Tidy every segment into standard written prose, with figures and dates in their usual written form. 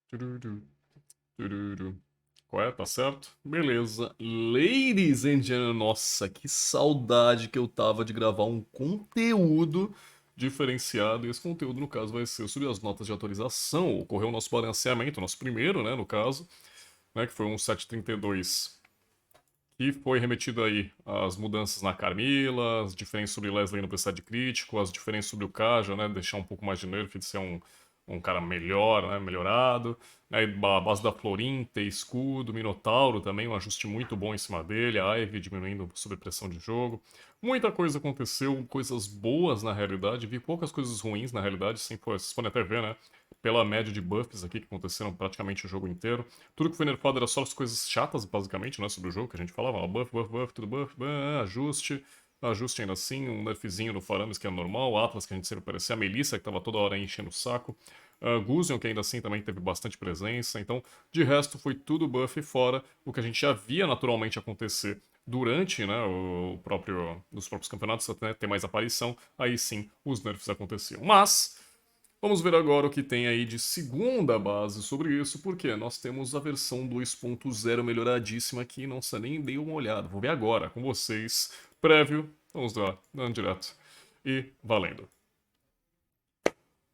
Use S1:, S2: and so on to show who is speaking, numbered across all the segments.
S1: Tururu, tururu. Qual é? Tá certo? Beleza. Ladies and gentlemen, nossa, que saudade que eu tava de gravar um conteúdo diferenciado. E esse conteúdo, no caso, vai ser sobre as notas de atualização. Ocorreu o nosso balanceamento, nosso primeiro, né, no caso, né, que foi um 732, que foi remetido aí às mudanças na Carmila, as diferenças sobre Leslie no precisar de crítico, as diferenças sobre o Kaja, né, deixar um pouco mais de nerf, de ser um cara melhor, né, melhorado. Né, a base da Florin, ter escudo, Minotauro também, um ajuste muito bom em cima dele, a Ivy diminuindo sob pressão de jogo. Muita coisa aconteceu, coisas boas na realidade, vi poucas coisas ruins na realidade, sim, vocês podem até ver, né, pela média de buffs aqui que aconteceram praticamente o jogo inteiro. Tudo que foi nerfado era só as coisas chatas, basicamente, né, sobre o jogo, que a gente falava, ó, buff, buff, buff, tudo buff, ajuste, ajuste ainda assim, um nerfzinho no Faramis que é normal, Atlas que a gente sempre aparecia, a Melissa que tava toda hora aí enchendo o saco, Gusion que ainda assim também teve bastante presença, então de resto foi tudo buff fora o que a gente já via naturalmente acontecer durante, né, os próprios campeonatos, até ter mais aparição, aí sim os nerfs aconteciam. Mas vamos ver agora o que tem aí de segunda base sobre isso, porque nós temos a versão 2.0 melhoradíssima aqui, não sei nem dei uma olhada. Vou ver agora com vocês, prévio, vamos lá, dando direto e valendo.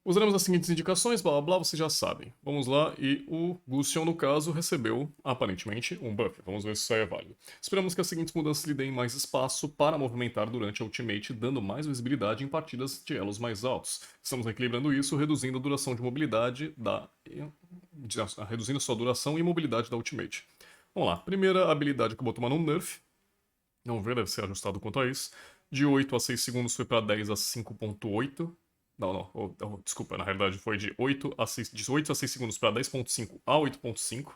S1: Usaremos as seguintes indicações, blá blá blá, vocês já sabem. Vamos lá, e o Gusion, no caso, recebeu, aparentemente, um buff. Vamos ver se isso aí é válido. Esperamos que as seguintes mudanças lhe deem mais espaço para movimentar durante a ultimate, dando mais visibilidade em partidas de elos mais altos. Estamos equilibrando isso, reduzindo a duração de mobilidade reduzindo sua duração e mobilidade da ultimate. Vamos lá, primeira habilidade que eu vou tomar no nerf. Vamos ver, deve ser ajustado quanto a isso. De 8 a 6 segundos foi para 10 a 5.8. Não, desculpa, na realidade foi de 8 a 6, de 8 a 6 segundos para 10.5 a 8.5.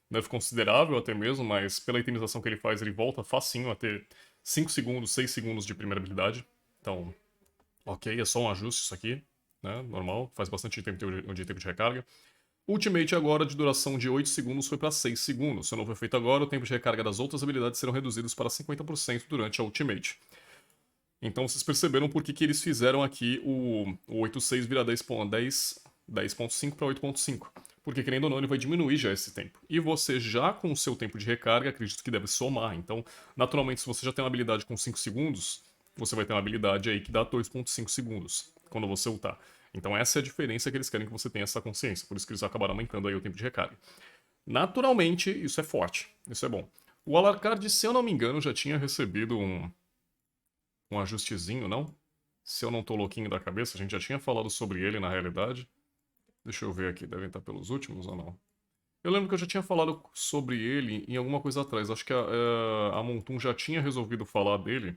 S1: Nerf considerável até mesmo, mas pela itemização que ele faz, ele volta facinho a ter 5 segundos, 6 segundos de primeira habilidade. Então, ok, é só um ajuste isso aqui, né? Normal, faz bastante tempo de tempo de recarga. Ultimate agora de duração de 8 segundos foi para 6 segundos. Se não foi feito agora, o tempo de recarga das outras habilidades serão reduzidos para 50% durante a Ultimate. Então vocês perceberam por que eles fizeram aqui o 8.6 virar 10.5 para 8.5. Porque querendo ou não, ele vai diminuir já esse tempo. E você já com o seu tempo de recarga, acredito que deve somar. Então, naturalmente, se você já tem uma habilidade com 5 segundos, você vai ter uma habilidade aí que dá 2.5 segundos quando você ultar. Então essa é a diferença que eles querem que você tenha essa consciência. Por isso que eles acabaram aumentando aí o tempo de recarga. Naturalmente, isso é forte. Isso é bom. O Alarcard, se eu não me engano, já tinha recebido um ajustezinho, não? Se eu não tô louquinho da cabeça, a gente já tinha falado sobre ele na realidade. Deixa eu ver aqui, devem estar pelos últimos ou não? Eu lembro que eu já tinha falado sobre ele em alguma coisa atrás. Acho que a Montum já tinha resolvido falar dele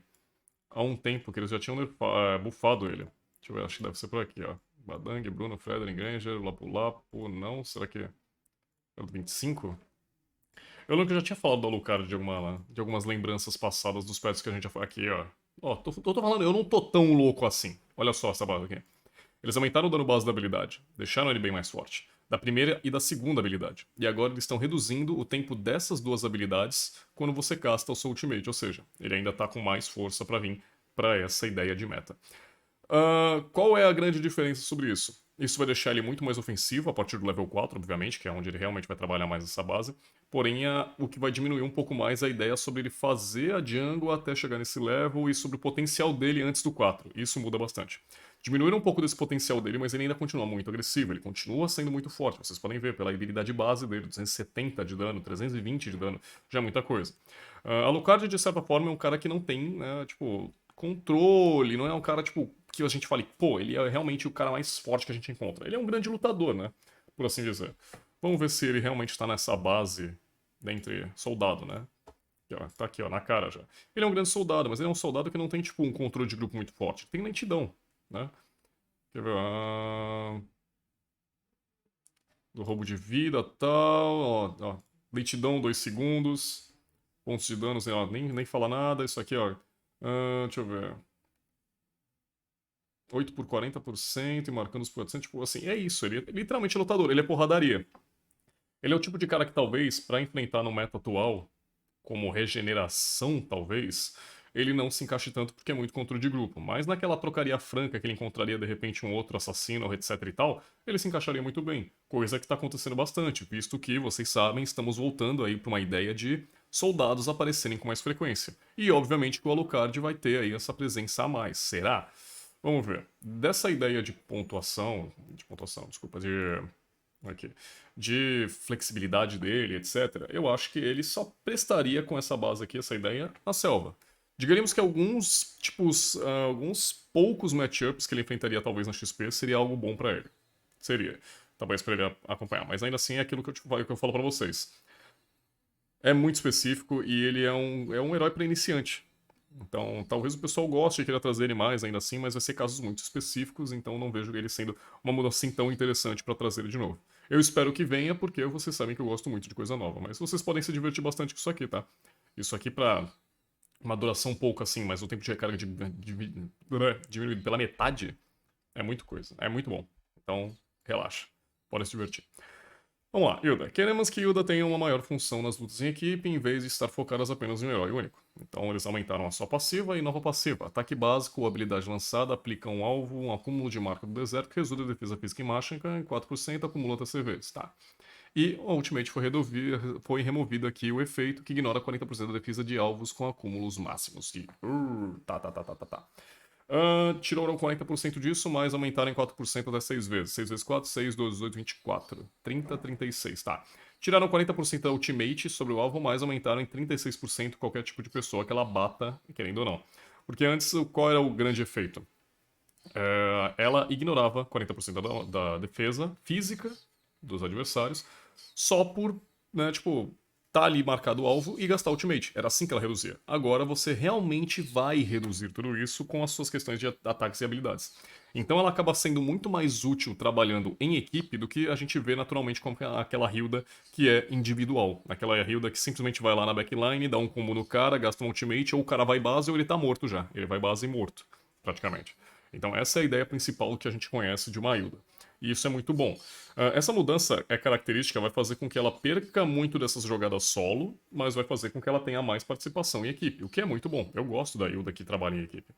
S1: há um tempo, que eles já tinham bufado ele. Deixa eu ver, acho que deve ser por aqui, ó. Badang, Bruno, Frederick, Granger, Lapu Lapu, não? Será que é do 25? Eu lembro que eu já tinha falado do Alucard de algumas lembranças passadas dos pets que a gente já foi aqui, ó. Ó, tô falando, eu não tô tão louco assim. Olha só essa base aqui. Eles aumentaram o dano base da habilidade, deixaram ele bem mais forte. Da primeira e da segunda habilidade. E agora eles estão reduzindo o tempo dessas duas habilidades quando você casta o seu ultimate, ou seja, ele ainda tá com mais força pra vir pra essa ideia de meta. Qual é a grande diferença sobre isso? Isso vai deixar ele muito mais ofensivo a partir do level 4, obviamente, que é onde ele realmente vai trabalhar mais essa base. Porém, o que vai diminuir um pouco mais a ideia sobre ele fazer a jungle até chegar nesse level e sobre o potencial dele antes do 4. Isso muda bastante. Diminuíram um pouco desse potencial dele, mas ele ainda continua muito agressivo, ele continua sendo muito forte. Vocês podem ver pela habilidade base dele, 270 de dano, 320 de dano, já é muita coisa. Alucard, de certa forma, é um cara que não tem, né, tipo, controle, não é um cara, tipo, que a gente fale, pô, ele é realmente o cara mais forte que a gente encontra. Ele é um grande lutador, né? Por assim dizer. Vamos ver se ele realmente está nessa base dentre soldado, né? Aqui, ó, tá aqui, ó, na cara já. Ele é um grande soldado, mas ele é um soldado que não tem, tipo, um controle de grupo muito forte. Tem lentidão, né? Quer ver? Do roubo de vida tal. Ó. Lentidão, 2 segundos. Pontos de dano, sei lá, nem fala nada. Isso aqui, ó. Deixa eu ver. 8 por 40% e marcando os por 400, tipo assim, é isso, ele é literalmente lutador, ele é porradaria. Ele é o tipo de cara que talvez, pra enfrentar no meta atual, como regeneração talvez, ele não se encaixe tanto porque é muito controle de grupo. Mas naquela trocaria franca que ele encontraria de repente um outro assassino, etc e tal, ele se encaixaria muito bem. Coisa que está acontecendo bastante, visto que, vocês sabem, estamos voltando aí para uma ideia de soldados aparecerem com mais frequência. E obviamente que o Alucard vai ter aí essa presença a mais. Será? Vamos ver. Dessa ideia de pontuação, desculpa, aqui, de flexibilidade dele, etc., eu acho que ele só prestaria com essa base aqui, essa ideia, na selva. Digaríamos que alguns, alguns poucos matchups que ele enfrentaria talvez na XP seria algo bom pra ele. Seria. Talvez pra ele acompanhar. Mas ainda assim é aquilo que eu falo pra vocês. É muito específico e ele é um herói pra iniciante. Então, talvez o pessoal goste e queira trazer ele mais ainda assim, mas vai ser casos muito específicos, então não vejo ele sendo uma mudança assim tão interessante pra trazer ele de novo. Eu espero que venha, porque vocês sabem que eu gosto muito de coisa nova, mas vocês podem se divertir bastante com isso aqui, tá? Isso aqui pra uma duração pouco assim, mas o tempo de recarga diminuído pela metade é muito coisa, é muito bom. Então, relaxa, pode se divertir. Vamos lá, Hilda. Queremos que Hilda tenha uma maior função nas lutas em equipe, em vez de estar focadas apenas em um herói único. Então eles aumentaram a sua passiva e nova passiva. Ataque básico ou habilidade lançada aplica um alvo, um acúmulo de marca do deserto que resulta em defesa física e mágica em 4%, acumula outras vezes, tá? E a Ultimate foi removido aqui o efeito que ignora 40% da defesa de alvos com acúmulos máximos. E, tá. Tiraram 40% disso, mas aumentaram em 4% até 6 vezes. 6 vezes 4, 6, 12, 18, 24. 30, 36, tá. Tiraram 40% da Ultimate sobre o alvo, mas aumentaram em 36% qualquer tipo de pessoa que ela bata, querendo ou não. Porque antes, qual era o grande efeito? Ela ignorava 40% da defesa física dos adversários só por, né, tipo, tá ali marcado o alvo e gastar ultimate. Era assim que ela reduzia. Agora você realmente vai reduzir tudo isso com as suas questões de ataques e habilidades. Então ela acaba sendo muito mais útil trabalhando em equipe do que a gente vê naturalmente com aquela Hilda que é individual. Aquela Hilda que simplesmente vai lá na backline, dá um combo no cara, gasta um ultimate, ou o cara vai base ou ele tá morto já. Ele vai base e morto, praticamente. Então essa é a ideia principal que a gente conhece de uma Hilda. E isso é muito bom. Essa mudança é característica, vai fazer com que ela perca muito dessas jogadas solo, mas vai fazer com que ela tenha mais participação em equipe, o que é muito bom. Eu gosto da Hilda que trabalha em equipe.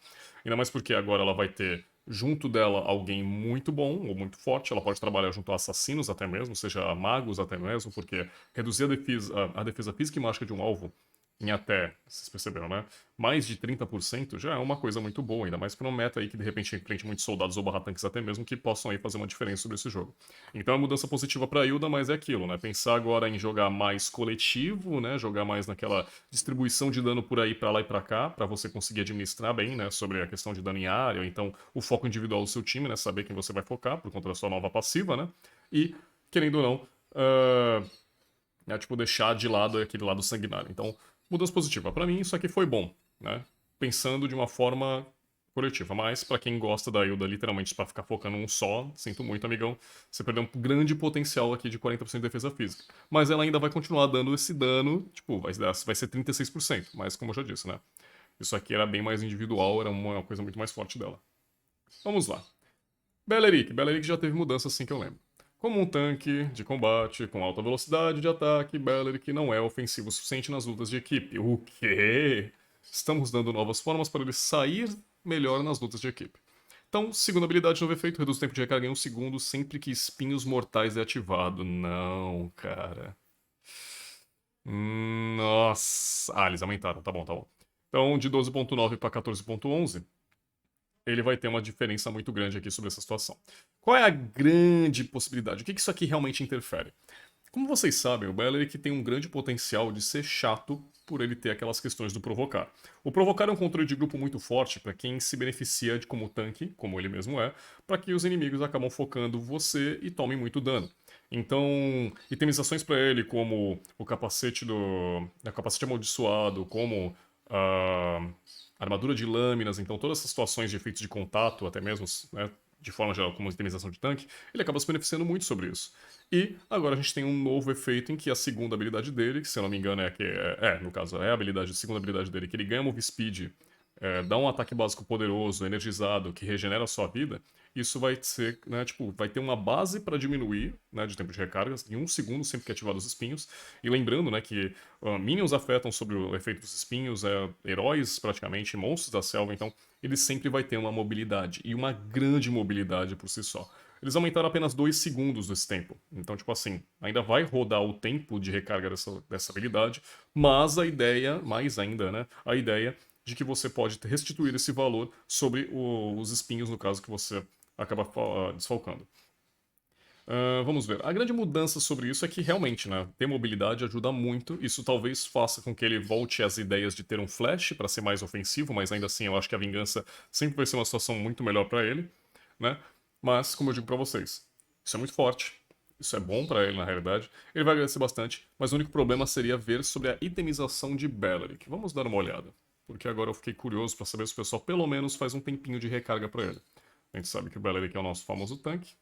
S1: Ainda mais porque agora ela vai ter junto dela alguém muito bom ou muito forte. Ela pode trabalhar junto a assassinos até mesmo, seja magos até mesmo, porque reduzir a defesa física e mágica de um alvo em até, vocês perceberam, né? Mais de 30% já é uma coisa muito boa, ainda mais para um meta aí que de repente enfrente muitos soldados ou barra tanques até mesmo que possam aí fazer uma diferença sobre esse jogo. Então é uma mudança positiva para a Hilda, mas é aquilo, né? Pensar agora em jogar mais coletivo, né? Jogar mais naquela distribuição de dano por aí para lá e para cá, para você conseguir administrar bem, né? Sobre a questão de dano em área, ou então o foco individual do seu time, né? Saber quem você vai focar por conta da sua nova passiva, né? E, querendo ou não, tipo, deixar de lado aquele lado sanguinário. Então, mudança positiva. Para mim, isso aqui foi bom, né? Pensando de uma forma coletiva. Mas, para quem gosta da Hilda literalmente para ficar focando um só, sinto muito, amigão. Você perdeu um grande potencial aqui de 40% de defesa física. Mas ela ainda vai continuar dando esse dano, tipo, vai ser 36%. Mas, como eu já disse, né? Isso aqui era bem mais individual, era uma coisa muito mais forte dela. Vamos lá. Beleric. Beleric já teve mudança assim que eu lembro. Como um tanque de combate com alta velocidade de ataque, Beleric não é ofensivo o suficiente nas lutas de equipe. O quê? Estamos dando novas formas para ele sair melhor nas lutas de equipe. Então, segunda habilidade, novo efeito, reduz o tempo de recarga em 1 segundo sempre que espinhos mortais é ativado. Não, cara. Nossa. Ah, eles aumentaram, tá bom, tá bom. Então, de 12.9 para 14.11, ele vai ter uma diferença muito grande aqui sobre essa situação. Qual é a grande possibilidade? O que isso aqui realmente interfere? Como vocês sabem, o Beleric tem um grande potencial de ser chato por ele ter aquelas questões do provocar. O provocar é um controle de grupo muito forte para quem se beneficia de como tanque, como ele mesmo é, para que os inimigos acabam focando você e tomem muito dano. Então, itemizações para ele, como o capacete capacete amaldiçoado, como a armadura de lâminas, então todas essas situações de efeitos de contato, até mesmo, né, de forma geral, como itemização de tanque, ele acaba se beneficiando muito sobre isso. E agora a gente tem um novo efeito em que a segunda habilidade dele, que se eu não me engano no caso, é a segunda habilidade dele, que ele ganha move speed, dá um ataque básico poderoso, energizado, que regenera a sua vida, isso vai ser, né, tipo, vai ter uma base para diminuir, né, de tempo de recarga em 1 segundo sempre que ativar os espinhos. E lembrando, né, que minions afetam sobre o efeito dos espinhos, heróis praticamente, monstros da selva, então ele sempre vai ter uma mobilidade, e uma grande mobilidade por si só. Eles aumentaram apenas 2 segundos desse tempo. Então, tipo assim, ainda vai rodar o tempo de recarga dessa habilidade, mas a ideia, mais ainda, né? A ideia de que você pode restituir esse valor sobre os espinhos, no caso que você acaba desfalcando. Vamos ver. A grande mudança sobre isso é que realmente, né, ter mobilidade ajuda muito. Isso talvez faça com que ele volte às ideias de ter um flash para ser mais ofensivo, mas ainda assim eu acho que a vingança sempre vai ser uma situação muito melhor para ele, né? Mas, como eu digo para vocês, isso é muito forte. Isso é bom para ele, na realidade. Ele vai agradecer bastante, mas o único problema seria ver sobre a itemização de Belleric. Vamos dar uma olhada, porque agora eu fiquei curioso para saber se o pessoal pelo menos faz um tempinho de recarga para ele. A gente sabe que o Belleric é o nosso famoso tanque.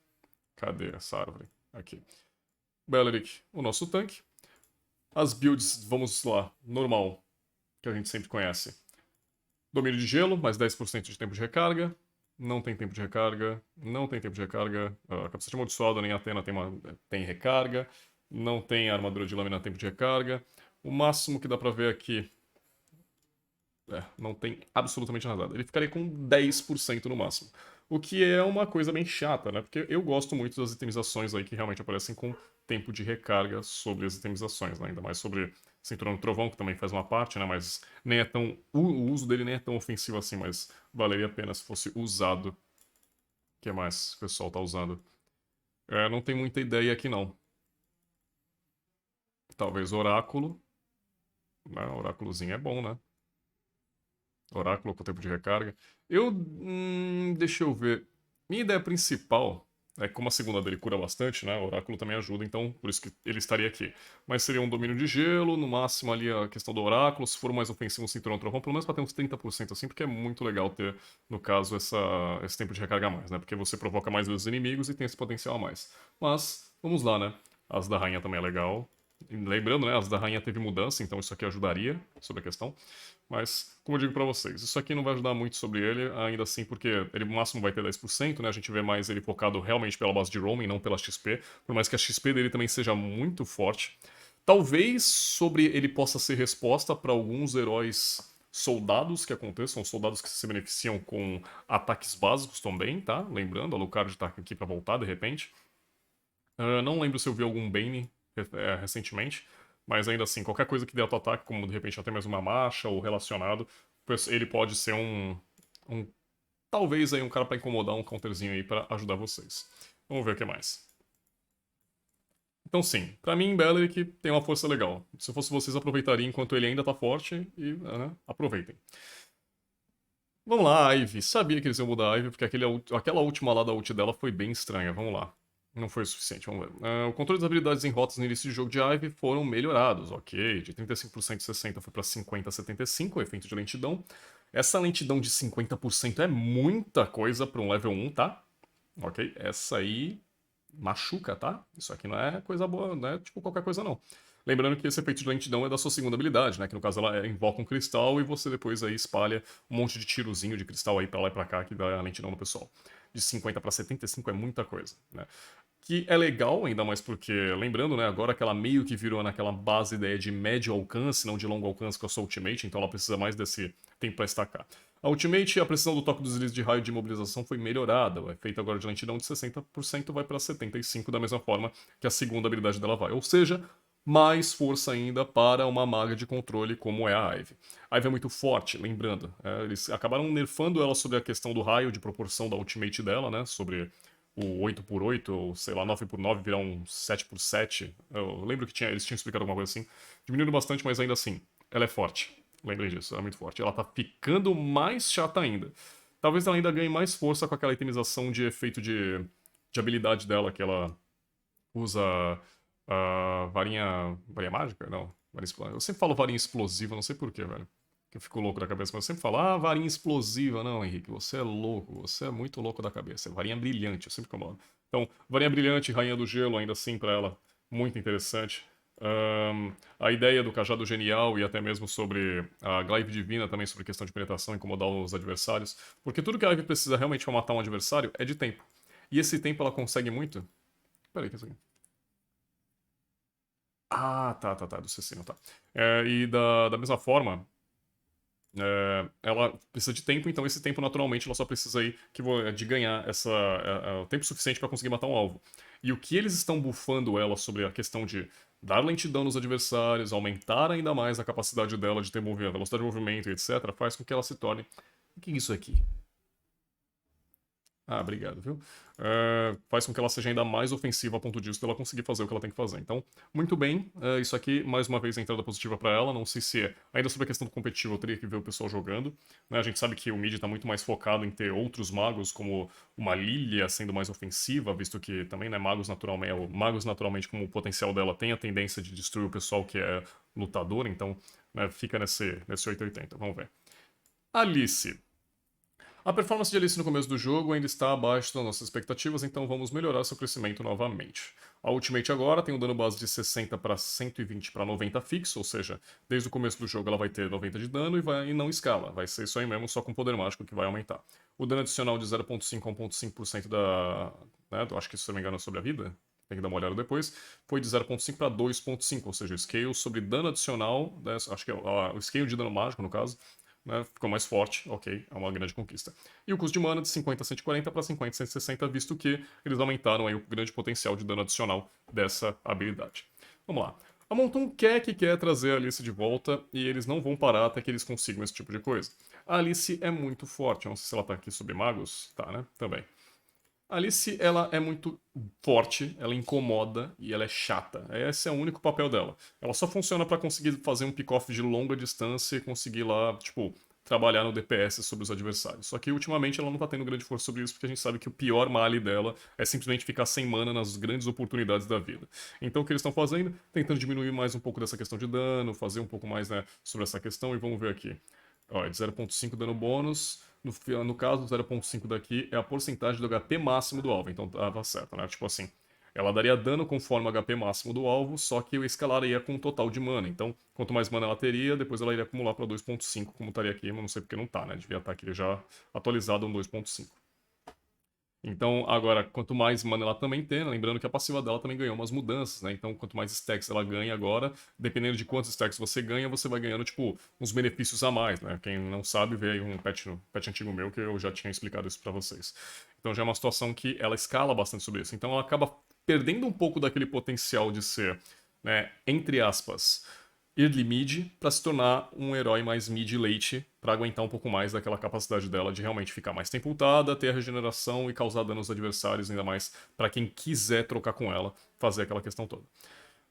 S1: Cadê essa árvore? Aqui. Belleric, o nosso tanque. As builds, vamos lá, normal, que a gente sempre conhece. Domínio de gelo, mais 10% de tempo de recarga. Não tem tempo de recarga. Não tem tempo de recarga. A capacete amaldiçoada nem Atena tem recarga. Não tem armadura de lâmina tempo de recarga. O máximo que dá pra ver aqui. Não tem absolutamente nada. Ele ficaria com 10% no máximo. O que é uma coisa bem chata, né? Porque eu gosto muito das itemizações aí que realmente aparecem com tempo de recarga sobre as itemizações, né? Ainda mais sobre Cinturão do Trovão, que também faz uma parte, né? Mas nem é tão. O uso dele nem é tão ofensivo assim, mas valeria a pena se fosse usado. O que mais o pessoal tá usando? Não tem muita ideia aqui não. Talvez Oráculo. Né? Oráculozinho é bom, né? Oráculo com tempo de recarga. Deixa eu ver. Minha ideia principal é que como a segunda dele cura bastante, né? O Oráculo também ajuda, então por isso que ele estaria aqui. Mas seria um domínio de gelo, no máximo ali a questão do Oráculo, se for mais ofensivo um Cinturão Trovão, pelo menos pra ter uns 30% assim, porque é muito legal ter, no caso, esse tempo de recarga a mais, né? Porque você provoca mais vezes os inimigos e tem esse potencial a mais. Mas, vamos lá, né? As da Rainha também é legal. E lembrando, né? As da Rainha teve mudança, então isso aqui ajudaria sobre a questão. Mas, como eu digo pra vocês, isso aqui não vai ajudar muito sobre ele, ainda assim, porque ele no máximo vai ter 10%, né? A gente vê mais ele focado realmente pela base de roaming, não pela XP, por mais que a XP dele também seja muito forte. Talvez sobre ele possa ser resposta para alguns heróis soldados que aconteçam, soldados que se beneficiam com ataques básicos também, tá? Lembrando, a Alucard tá aqui pra voltar de repente. Não lembro se eu vi algum Bane recentemente, mas ainda assim, qualquer coisa que dê auto-ataque, como de repente até mesmo uma marcha ou relacionado, ele pode ser um talvez aí um cara pra incomodar, um counterzinho aí pra ajudar vocês. Vamos ver o que mais. Então sim, pra mim Belleric tem uma força legal. Se eu fosse vocês, aproveitariam enquanto ele ainda tá forte e aproveitem. Vamos lá, Ivy. Sabia que eles iam mudar a Ivy, porque aquela última lá da ult dela foi bem estranha. Vamos lá. Não foi o suficiente, vamos ver. O controle das habilidades em rotas no início de jogo de Ivy foram melhorados, ok. De 35% de 60% foi para 50% a 75%, efeito de lentidão. Essa lentidão de 50% é muita coisa para um level 1, tá? Ok, essa aí machuca, tá? Isso aqui não é coisa boa, não é tipo qualquer coisa não. Lembrando que esse efeito de lentidão é da sua segunda habilidade, né? Que no caso ela invoca um cristal e você depois aí espalha um monte de tirozinho de cristal aí pra lá e pra cá que dá a lentidão no pessoal. De 50 para 75 é muita coisa, né? Que é legal, ainda mais porque, lembrando, né, agora que ela meio que virou naquela base ideia de médio alcance, não de longo alcance, que é o seu ultimate, então ela precisa mais desse tempo para estacar. A ultimate, a precisão do toque dos deslize de raio de imobilização foi melhorada, o efeito agora de lentidão de 60% vai para 75% da mesma forma que a segunda habilidade dela vai, ou seja, mais força ainda para uma maga de controle como é a Ivy. A Ivy é muito forte, lembrando, eles acabaram nerfando ela sobre a questão do raio de proporção da ultimate dela, né, sobre o 8x8, ou sei lá, 9x9 virar um 7x7. Eu lembro que eles tinham explicado alguma coisa assim. Diminuindo bastante, mas ainda assim, ela é forte. Lembrem disso, ela é muito forte. Ela tá ficando mais chata ainda. Talvez ela ainda ganhe mais força com aquela itemização de efeito de habilidade dela, que ela usa a varinha. Varinha mágica? Não. Eu sempre falo varinha explosiva, não sei porquê, velho. Que eu fico louco da cabeça, mas eu sempre falo, varinha explosiva. Não, Henrique, você é louco, você é muito louco da cabeça. É varinha brilhante, eu sempre incomodo. Então, varinha brilhante, rainha do gelo, ainda assim, pra ela, muito interessante. A ideia do cajado genial e até mesmo sobre a glaive divina também sobre questão de penetração, incomodar os adversários. Porque tudo que a Ivy precisa realmente pra matar um adversário é de tempo. E esse tempo ela consegue muito. Peraí, que é isso aqui? Ah, tá, do assassino, tá. E da mesma forma, ela precisa de tempo, então esse tempo naturalmente ela só precisa aí de ganhar o tempo suficiente para conseguir matar um alvo. E o que eles estão buffando ela sobre a questão de dar lentidão nos adversários, aumentar ainda mais a capacidade dela de ter velocidade de movimento, etc., faz com que ela se torne. O que é isso aqui? Ah, obrigado, viu? Faz com que ela seja ainda mais ofensiva a ponto disso, dela conseguir fazer o que ela tem que fazer. Então, muito bem, isso aqui, mais uma vez, a entrada positiva pra ela. Não sei se ainda sobre a questão do competitivo, eu teria que ver o pessoal jogando. Né? A gente sabe que o mid tá muito mais focado em ter outros magos, como uma Lilia sendo mais ofensiva, visto que também, né, magos naturalmente, como o potencial dela tem a tendência de destruir o pessoal que é lutador, então, né, fica nesse 880. Vamos ver. Alice. A performance de Alice no começo do jogo ainda está abaixo das nossas expectativas, então vamos melhorar seu crescimento novamente. A Ultimate agora tem um dano base de 60 para 120 para 90 fixo, ou seja, desde o começo do jogo ela vai ter 90 de dano e não escala, vai ser isso aí mesmo, só com poder mágico que vai aumentar. O dano adicional de 0,5 a 1,5% acho que se não me engano é sobre a vida, tem que dar uma olhada depois, foi de 0,5 para 2,5, ou seja, o scale sobre dano adicional, né, acho que é o scale de dano mágico no caso, né, ficou mais forte, ok, é uma grande conquista. E o custo de mana de 50 a 140 para 50 a 160, visto que eles aumentaram aí o grande potencial de dano adicional dessa habilidade. Vamos lá. A Montoon quer trazer a Alice de volta e eles não vão parar até que eles consigam esse tipo de coisa. A Alice é muito forte, eu não sei se ela tá aqui sobre magos, tá, né? Também. A Alice, ela é muito forte, ela incomoda e ela é chata. Esse é o único papel dela. Ela só funciona pra conseguir fazer um pick-off de longa distância e conseguir lá, tipo, trabalhar no DPS sobre os adversários. Só que ultimamente ela não tá tendo grande força sobre isso porque a gente sabe que o pior male dela é simplesmente ficar sem mana nas grandes oportunidades da vida. Então o que eles estão fazendo? Tentando diminuir mais um pouco dessa questão de dano, fazer um pouco mais, né, sobre essa questão e vamos ver aqui. Ó, é de 0,5 dano bônus. No caso, o 0,5 daqui é a porcentagem do HP máximo do alvo. Então tava certo, né? Tipo assim, ela daria dano conforme o HP máximo do alvo, só que eu escalaria com o total de mana. Então, quanto mais mana ela teria, depois ela iria acumular para 2,5, como estaria aqui, mas não sei porque não tá, né? Devia estar aqui já atualizado um 2,5. Então, agora, quanto mais mana ela também tem, né? Lembrando que a passiva dela também ganhou umas mudanças, né? Então, quanto mais stacks ela ganha agora, dependendo de quantos stacks você ganha, você vai ganhando, tipo, uns benefícios a mais, né? Quem não sabe, vê aí um patch antigo meu que eu já tinha explicado isso pra vocês. Então, já é uma situação que ela escala bastante sobre isso. Então, ela acaba perdendo um pouco daquele potencial de ser, né, entre aspas, early mid para se tornar um herói mais mid late para aguentar um pouco mais daquela capacidade dela de realmente ficar mais tempo ultada, ter a regeneração e causar dano aos adversários, ainda mais para quem quiser trocar com ela, fazer aquela questão toda.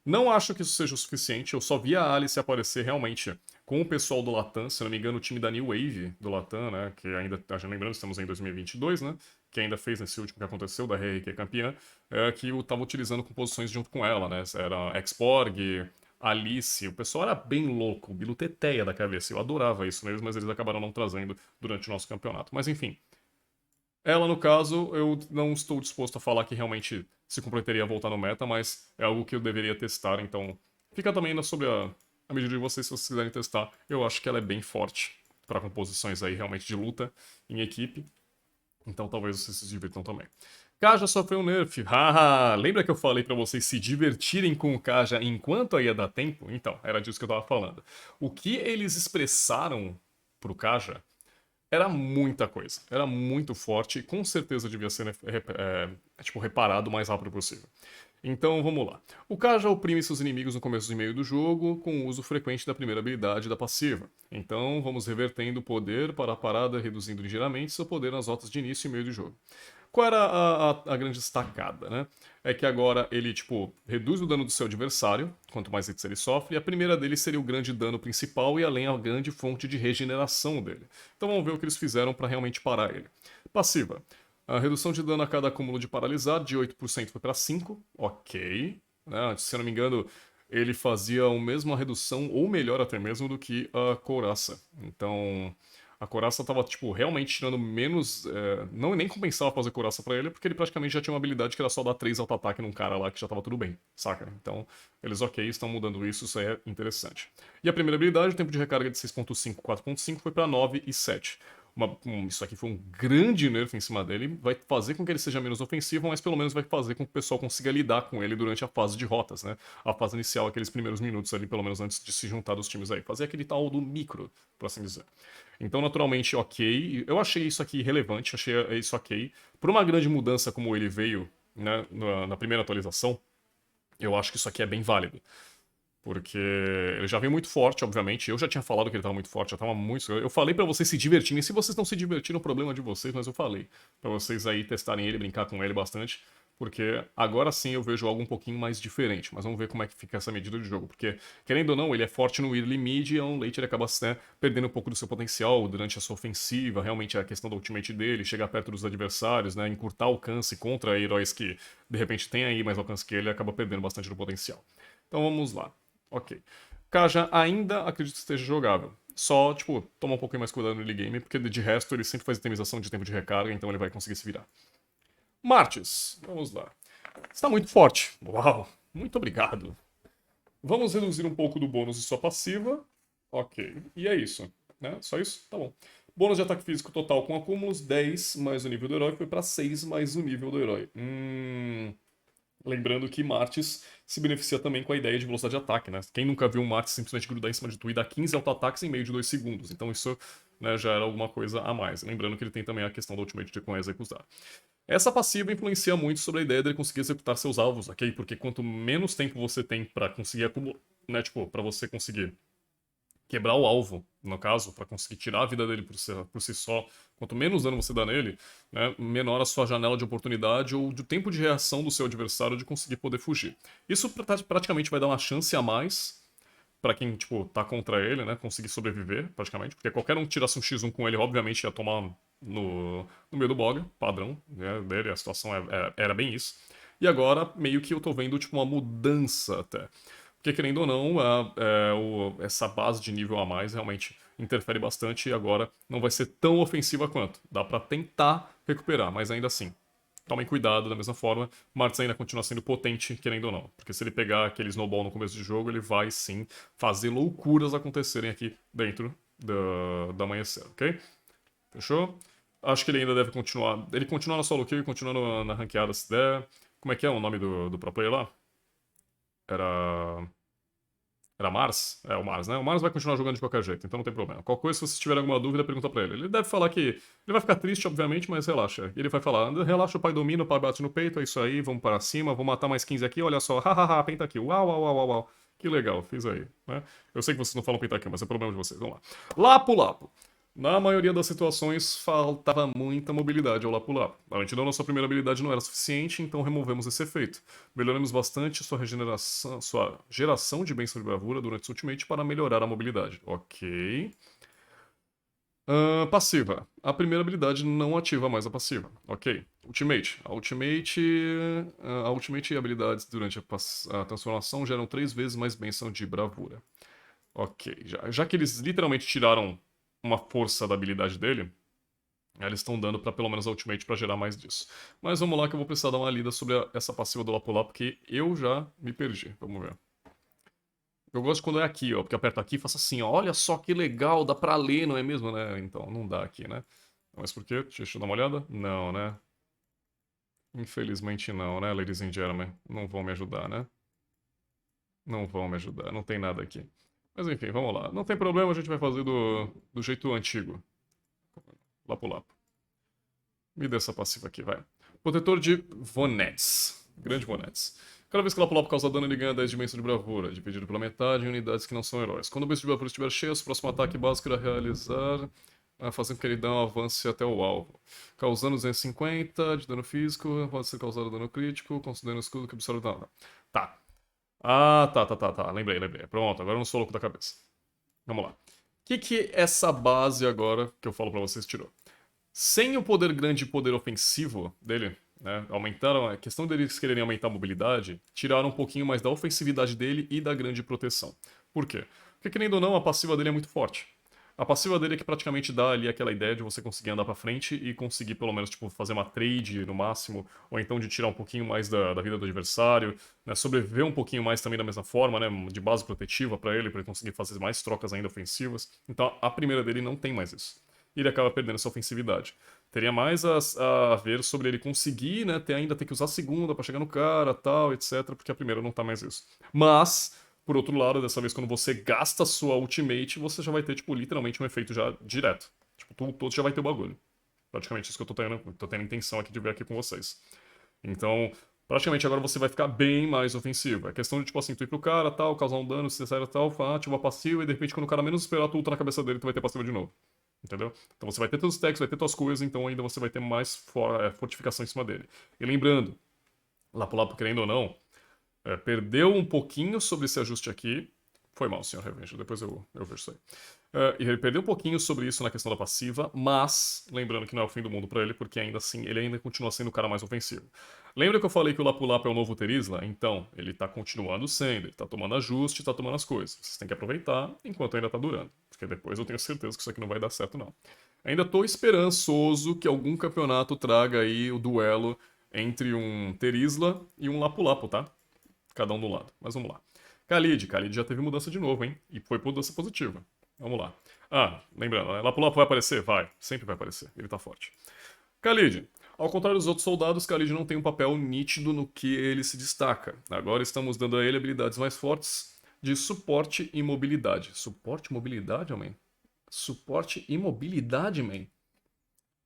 S1: Não acho que isso seja o suficiente, eu só vi a Alice aparecer realmente com o pessoal do Latam, se não me engano, o time da New Wave do Latam, né, que ainda, já lembrando, estamos em 2022, né, que ainda fez nesse último que aconteceu, da RRQ campeã, que eu tava utilizando composições junto com ela, né, era Exporg, Alice, o pessoal era bem louco, biluteteia da cabeça, eu adorava isso neles, mas eles acabaram não trazendo durante o nosso campeonato. Mas enfim, ela, no caso, eu não estou disposto a falar que realmente se completaria a voltar no meta, mas é algo que eu deveria testar, então fica também sobre a medida de vocês, se vocês quiserem testar. Eu acho que ela é bem forte para composições aí realmente de luta em equipe, então talvez vocês se divirtam também. Kaja sofreu um nerf. Haha, lembra que eu falei pra vocês se divertirem com o Kaja enquanto ia dar tempo? Então, era disso que eu tava falando. O que eles expressaram pro Kaja era muita coisa. Era muito forte e com certeza devia ser tipo, reparado o mais rápido possível. Então vamos lá. O Kaja oprime seus inimigos no começo e meio do jogo com o uso frequente da primeira habilidade da passiva. Então vamos revertendo o poder para a parada, reduzindo ligeiramente seu poder nas rotas de início e meio do jogo. Qual era a grande destacada, né? É que agora ele, tipo, reduz o dano do seu adversário, quanto mais hits ele sofre, e a primeira dele seria o grande dano principal e além a grande fonte de regeneração dele. Então vamos ver o que eles fizeram para realmente parar ele. Passiva. A redução de dano a cada acúmulo de paralisar de 8% foi para 5%, ok. Né? Se eu não me engano, ele fazia a mesma redução, ou melhor até mesmo, do que a couraça. Então, A couraça tava, tipo, realmente tirando menos. Não nem compensava fazer couraça pra ele, porque ele praticamente já tinha uma habilidade que era só dar 3 auto-ataque num cara lá que já tava tudo bem, saca? Então, eles ok, estão mudando isso aí é interessante. E a primeira habilidade, o tempo de recarga de 6.5, 4.5 foi pra 9 e 7. Isso aqui foi um grande nerf em cima dele. Vai fazer com que ele seja menos ofensivo, mas pelo menos vai fazer com que o pessoal consiga lidar com ele durante a fase de rotas, né? A fase inicial, aqueles primeiros minutos ali, pelo menos antes de se juntar dos times aí. Fazer aquele tal do micro, por assim dizer. Então, naturalmente, ok. Eu achei isso aqui relevante, achei isso ok. Por uma grande mudança como ele veio, né, na primeira atualização, eu acho que isso aqui é bem válido. Porque ele já veio muito forte, obviamente. Eu já tinha falado que ele tava muito forte, já tava muito. Eu falei pra vocês se divertirem. Se vocês não se divertiram, o problema é de vocês, mas eu falei. Pra vocês aí testarem ele, brincar com ele bastante. Porque agora sim eu vejo algo um pouquinho mais diferente. Mas vamos ver como é que fica essa medida de jogo. Porque, querendo ou não, ele é forte no early mid e on late ele acaba perdendo um pouco do seu potencial durante a sua ofensiva. Realmente a questão do ultimate dele, chegar perto dos adversários, né? Encurtar alcance contra heróis que de repente têm aí mais alcance que ele, acaba perdendo bastante do potencial. Então vamos lá. Ok. Kaja ainda acredito que esteja jogável. Só, tipo, toma um pouquinho mais cuidado no early game, porque de resto ele sempre faz itemização de tempo de recarga, então ele vai conseguir se virar. Martis, vamos lá. Está muito forte. Uau, muito obrigado. Vamos reduzir um pouco do bônus de sua passiva. Ok. E é isso. Né? Só isso? Tá bom. Bônus de ataque físico total com acúmulos, 10 mais o nível do herói, foi para 6 mais o nível do herói. Lembrando que Martis se beneficia também com a ideia de velocidade de ataque, né? Quem nunca viu um Martis simplesmente grudar em cima de tu e dar 15 auto-ataques em meio de 2 segundos? Então isso, né, já era alguma coisa a mais. Lembrando que ele tem também a questão do ultimate de com executar. Essa passiva influencia muito sobre a ideia dele conseguir executar seus alvos, ok? Porque quanto menos tempo você tem pra conseguir acumular, né, tipo, pra você conseguir quebrar o alvo, no caso, para conseguir tirar a vida dele por si só, quanto menos dano você dá nele, né, menor a sua janela de oportunidade ou do tempo de reação do seu adversário de conseguir poder fugir. Isso praticamente vai dar uma chance a mais para quem, tipo, tá contra ele, né, conseguir sobreviver, praticamente, porque qualquer um que tirasse um X1 com ele, obviamente, ia tomar no meio do bog, padrão, né, dele, a situação era bem isso. E agora, meio que eu tô vendo, tipo, uma mudança até. Porque, querendo ou não, essa base de nível a mais realmente interfere bastante e agora não vai ser tão ofensiva quanto. Dá pra tentar recuperar, mas ainda assim, tomem cuidado da mesma forma. Martins ainda continua sendo potente, querendo ou não. Porque se ele pegar aquele snowball no começo do jogo, ele vai sim fazer loucuras acontecerem aqui dentro do amanhecer, ok? Fechou? Acho que ele ainda deve continuar. Ele continua na solo kill e continua na ranqueada se der. Como é que é o nome do pro player lá? Era. Era Mars? É, o Mars, né? O Mars vai continuar jogando de qualquer jeito, então não tem problema. Qualquer coisa, se você tiver alguma dúvida, pergunta pra ele. Ele deve falar que. Ele vai ficar triste, obviamente, mas relaxa. E ele vai falar: relaxa, o pai domina, o pai bate no peito, é isso aí, vamos para cima, vou matar mais 15 aqui, olha só, hahaha, pentakill, uau, uau, uau, uau, uau. Que legal, fiz aí, né? Eu sei que vocês não falam pentakill, mas é problema de vocês, vamos lá. Lapo Lapo. Na maioria das situações, faltava muita mobilidade ao Lapu-Lapu. A lentidão da sua primeira habilidade não era suficiente, então removemos esse efeito. Melhoramos bastante sua geração de bênção de bravura durante o ultimate para melhorar a mobilidade. Ok. Passiva. A primeira habilidade não ativa mais a passiva. Ok. Ultimate. A Ultimate e habilidades durante a transformação geram 3 vezes mais bênção de bravura. Ok. Já que eles literalmente tiraram uma força da habilidade dele, eles estão dando pra pelo menos a ultimate pra gerar mais disso. Mas vamos lá que eu vou precisar dar uma lida sobre essa passiva do Lapu-Lapu, porque eu já me perdi. Vamos ver. Eu gosto quando é aqui, ó, porque aperta aqui e faço assim, ó, olha só que legal, dá pra ler, não é mesmo, né? Então, não dá aqui, né? Mas por quê? Deixa eu dar uma olhada. Não, né? Infelizmente não, né, ladies and gentlemen? Não vão me ajudar, né? Não vão me ajudar, não tem nada aqui. Mas enfim, vamos lá. Não tem problema, a gente vai fazer do jeito antigo. Lapu-Lapu. Me dê essa passiva aqui, vai. Protetor de Vonets. Grande Vonets. Cada vez que ela pular causa dano, ele ganha 10 dimensões de bravura, dividido pela metade em unidades que não são heróis. Quando o boost de bravura estiver cheio, o próximo ataque básico irá realizar, fazendo que ele dê um avance até o alvo. Causando 250 de dano físico, pode ser causado dano crítico, considerando o escudo que absorve dano. Tá. Tá. Lembrei. Pronto, agora eu não sou louco da cabeça. Vamos lá. O que essa base agora, que eu falo pra vocês, tirou? Sem o poder grande e poder ofensivo dele, né, aumentaram a questão deles quererem aumentar a mobilidade, tiraram um pouquinho mais da ofensividade dele e da grande proteção. Por quê? Porque, querendo ou não, a passiva dele é muito forte. A passiva dele é que praticamente dá ali aquela ideia de você conseguir andar pra frente e conseguir pelo menos, tipo, fazer uma trade no máximo, ou então de tirar um pouquinho mais da vida do adversário, né? Sobreviver um pouquinho mais também da mesma forma, né? De base protetiva pra ele conseguir fazer mais trocas ainda ofensivas. Então a primeira dele não tem mais isso. E ele acaba perdendo essa ofensividade. Teria mais a ver sobre ele conseguir, né? Ainda ter que usar a segunda pra chegar no cara, tal, etc. Porque a primeira não tá mais isso. Mas por outro lado, dessa vez, quando você gasta a sua ultimate, você já vai ter, tipo, literalmente um efeito já direto. Tipo, todo já vai ter o bagulho. Praticamente isso que eu tô tendo intenção aqui de ver aqui com vocês. Então, praticamente agora você vai ficar bem mais ofensivo. É questão de, tipo assim, tu ir pro cara, tal, causar um dano, se necessário, tal, ativa a passiva, e de repente, quando o cara menos esperar, tu ulta na cabeça dele, tu vai ter passiva de novo. Entendeu? Então você vai ter teus stacks, vai ter tuas coisas, então ainda você vai ter mais fortificação em cima dele. E lembrando, Lapu-Lapu, querendo ou não, perdeu um pouquinho sobre esse ajuste aqui. Foi mal, senhor Revenge, depois eu vejo isso aí. E ele perdeu um pouquinho sobre isso na questão da passiva, mas lembrando que não é o fim do mundo pra ele, porque ainda assim ele ainda continua sendo o cara mais ofensivo. Lembra que eu falei que o Lapu-Lapu é o novo Terizla? Então, ele tá continuando sendo, ele tá tomando ajuste, tá tomando as coisas. Vocês têm que aproveitar enquanto ainda tá durando, porque depois eu tenho certeza que isso aqui não vai dar certo não. Ainda tô esperançoso que algum campeonato traga aí o duelo entre um Terizla e um Lapu-Lapu, tá? Cada um do lado. Mas vamos lá. Khalid já teve mudança de novo, hein? E foi mudança positiva. Vamos lá. Ah, lembrando, né? Lapu-Lapu vai aparecer? Vai. Sempre vai aparecer. Ele tá forte. Khalid. Ao contrário dos outros soldados, Khalid não tem um papel nítido no que ele se destaca. Agora estamos dando a ele habilidades mais fortes de suporte e mobilidade. Suporte e mobilidade, man? Suporte e mobilidade, man?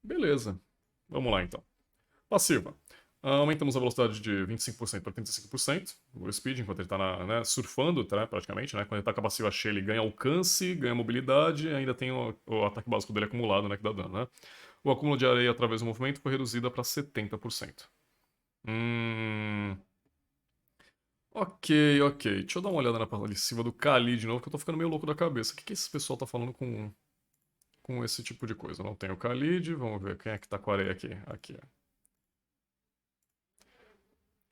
S1: Beleza. Vamos lá, então. Passiva. Aumentamos a velocidade de 25% para 35%, o speed, enquanto ele está surfando, tá, praticamente, né? Quando ele está com a passiva cheia, ele ganha alcance, ganha mobilidade e ainda tem o ataque básico dele acumulado, né? Que dá dano, né? O acúmulo de areia através do movimento foi reduzido para 70%. Ok. Deixa eu dar uma olhada na passiva do Kali de novo, que eu tô ficando meio louco da cabeça. O que esse pessoal tá falando com esse tipo de coisa? Não tem o Khalid, vamos ver quem é que tá com a areia aqui. Aqui, ó.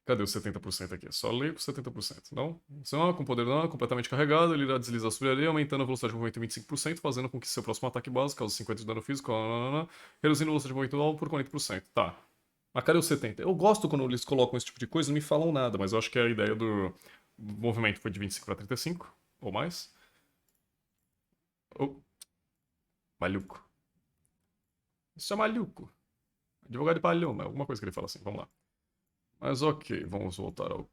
S1: Cadê os 70% aqui? Só leio com 70%. Não? Não, com poder não, completamente carregado, ele irá deslizar sobre a areia, aumentando a velocidade de movimento em 25%, fazendo com que seu próximo ataque básico cause 50 de dano físico, reduzindo a velocidade de movimento do alvo por 40%. Tá. Mas cadê os 70%? Eu gosto quando eles colocam esse tipo de coisa e não me falam nada, mas eu acho que a ideia do movimento foi de 25 para 35, ou mais. Oh, maluco. Isso é maluco. Advogado de palhão, alguma coisa que ele fala assim, vamos lá. Mas ok, vamos voltar ao